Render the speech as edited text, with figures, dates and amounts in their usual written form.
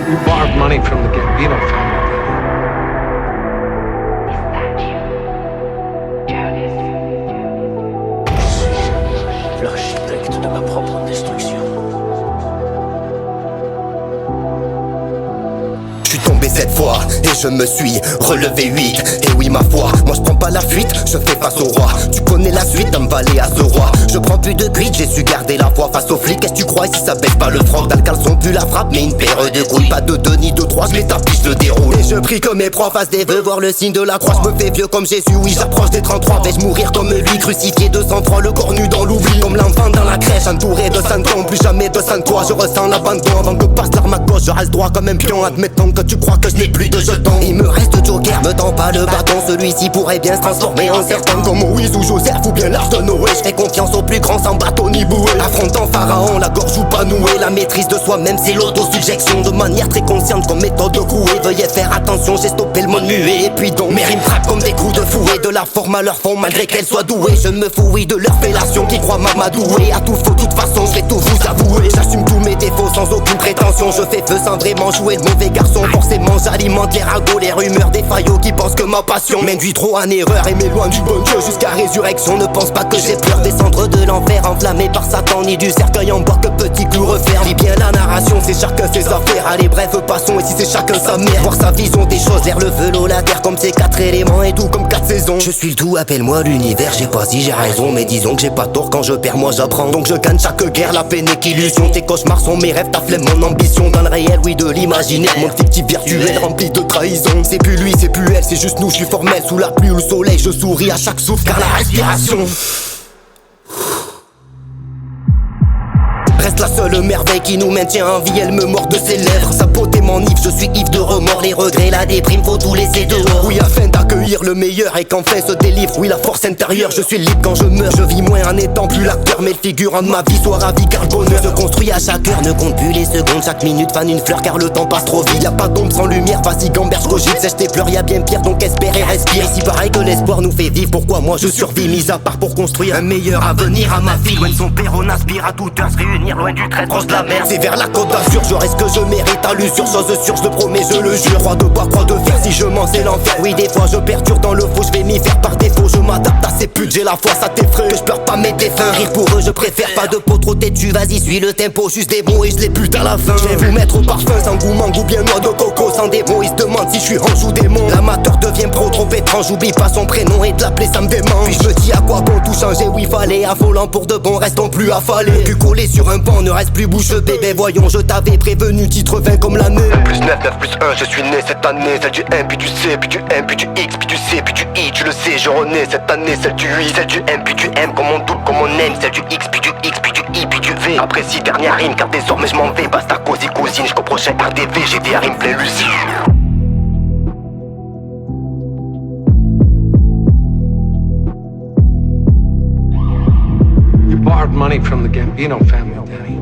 We borrowed money from the Gambino family. L'architecte de ma propre destruction. Je suis tombé cette fois et je me suis relevé 8. Et oui ma foi, moi je prends pas la fuite, je fais face au roi. Tu connais la suite, d'un valet à ce roi. Je prends plus de cuite, j'ai su garder la foi face aux flics. Qu'est-ce que tu crois si ça baisse pas le froc? Dans le caleçon plus la frappe, mais une paire de couilles. Pas de deux ni de trois, je les tapis, je le déroule. Et je prie que mes profs fassent des vœux, voir le signe de la croix. Je me fais vieux comme Jésus, oui j'approche des 33. Vais-je mourir comme lui, crucifié de sang-froid, le corps nu dans l'oubli. Comme l'enfant dans la crèche, entouré de santons, plus jamais de sang toi. Je ressens l'abandon avant que passe l'arme à gauche. Je reste droit comme un pion, admettons que tu crois que je n'ai plus de jetons. Il me reste Joker, me tends pas le bâton. Celui-ci pourrait bien se transformer en serpent comme Moïse ou Joseph ou bien l'Arche de Noé. Je fais confiance aux plus grands sans bateau ni bouée. Affrontant Pharaon, la gorge ou pas nouée. La maîtrise de soi-même c'est l'autosubjection. De manière très consciente comme méthode de couée. Veuillez faire attention, j'ai stoppé le mode muet. Et puis donc mes rimes frappent comme des coups de fouet. De la forme à leur fond malgré qu'elles soient douées. Je me fouille de leur fellation qui croient m'amadouer. À tout faux, toute façon je vais tout vous avouer. J'assume tous mes défauts sans aucune prétention. Je fais feu sans vraiment jouer le mauvais garçon. Forcément j'alimente les ragots, les rumeurs des faillots qui pensent que ma passion m'induit trop en erreur et m'éloigne du bon Dieu jusqu'à résurrection. Ne pense pas que j'ai peur descendre de l'enfer enflammé par Satan, ni du cercueil en bois que petit clou referme. Lis bien la narration, c'est chacun ses affaires. Allez bref passons, et si c'est chacun sa mère. Voir sa vision des choses, l'air, le feu, l'eau, la terre comme ces 4 éléments et tout comme 4 saisons. Je suis le tout, appelle-moi l'univers, j'ai pas si j'ai raison. Mais disons que j'ai pas tort, quand je perds moi j'apprends. Donc je gagne chaque guerre, la peine est qu'illusion. Tes cauchemars sont mes rêves, ta flemme mon ambition. Dans le réel, oui de l'imaginaire, mon fictif virtuel rempli de trahison. C'est plus lui, c'est plus elle, c'est juste nous, je suis formel. Sous la pluie ou le soleil, je souris à chaque souffle car la respiration reste la seule merveille qui nous maintient en vie. Elle me mord de ses lèvres, sa beauté m'enivre, je suis ivre de remords. Les regrets, la déprime, faut tout laisser dehors. Oui, afin d'accueillir le meilleur et qu'enfin se délivre. Oui, la force intérieure, je suis libre quand je meurs. Je vis moins en étant plus l'acteur, mais le figurant de ma vie soit ravi car le bonheur se construit à chaque heure. Ne compte plus les secondes, chaque minute fane une fleur car le temps passe trop vite. Y'a pas d'ombre sans lumière, vas-y gamberge, cogite, sèche tes pleurs, y'a bien pire donc espère et respire. Et si pareil que l'espoir nous fait vivre, pourquoi moi je survis? Mis à part pour construire un meilleur avenir à ma fille. Loin de son père, on aspire à toute heure se réunir, loin du très proche de la mer. C'est vers la côte d'Azur, je reste que je mérite à l'usure. Chose sûre, je le promets, je le jure. Croix de bois, croix de fer, si je mens c'est l'enfer. Oui des fois je perdure dans le faux, je vais m'y faire par défaut. Je m'adapte à ces putes, j'ai la foi, ça t'effraie. Que je pleure pas mes défunts, rire pour eux je préfère. Pas de peau trop têtue, vas-y suis le tempo. Juste des mots et je les bute à la fin. Je vais vous mettre au parfum, sans goût mangue ou bien noix de coco. Sans démon, ils se demandent si je suis ange ou démon. L'amateur devient pro, trop étrange, j'oublie pas son prénom. Et de l'appeler ça me démange. Puis je me dis à quoi bon tout changer, oui fallait. Affolant pour de bon, restons plus affalés. Cul collé sur un banc, ne reste plus bouche bébé. Voyons, je t'avais prévenu, titre 20 comme l'année. 9 plus 9, 9 plus 1, je suis né cette année. Celle du M, puis du C, puis du M, puis du X, puis du C, puis du I. Tu le sais, je renais cette année. Celle du I, celle du M, puis du M, comme on double, comme on aime. Celle du X, puis du X, puis du I, puis du V. Après 6 dernières rimes, car désormais je m'en vais. Basta cause et cousine, jusqu'au prochain RDV. J'ai des rimes plein lucide. We borrowed money from the Gambino family, Danny.